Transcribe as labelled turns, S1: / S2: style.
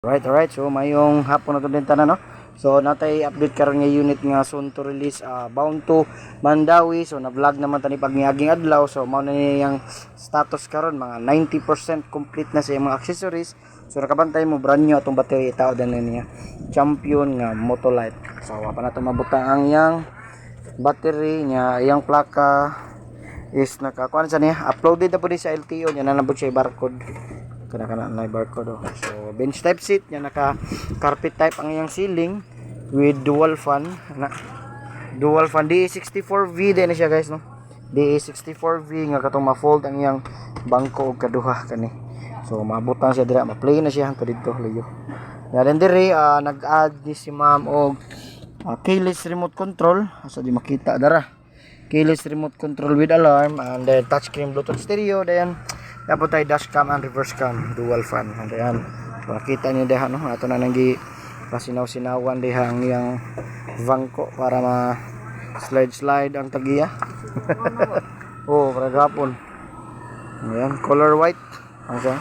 S1: Alright. So mayong hapon na to din tanan, no. So natay update karon nga unit nga soon to release, bound to Mandawi. So na-vlog naman tani pag niaging adlaw. So mao na niyang status karon, mga 90% complete na sa mga accessories. So nakabantay mo brand new atong battery, tao dan niya Champion nga Motolite. So wa pa na to mabutang ang yang battery niya, iyang plaka is nakakuan sa niya, uploaded na po sa LTO niya, nanabot siya barcode kana na barcode. So bench type seat niya, naka carpet type ang iyang ceiling with dual fan DE64V din na siya guys, no. DE64V nga katong ma-fold ang iyang bangko og kaduha kani. So mabutan siya dira, ma-play na siya hangtod dito layo. Yan diri, nag-add ni si ma'am og keyless remote control, asa di makita dara. Keyless remote control with alarm, and then touchscreen Bluetooth stereo, then dapat tayo dash cam and reverse cam, dual fan. And then makita niyo deha, no, ato na nanggi pasinaw-sinawan deha ang iyang bangko para ma slide ang tagiya. Oh, para gapon. Ayan, color white. Okay.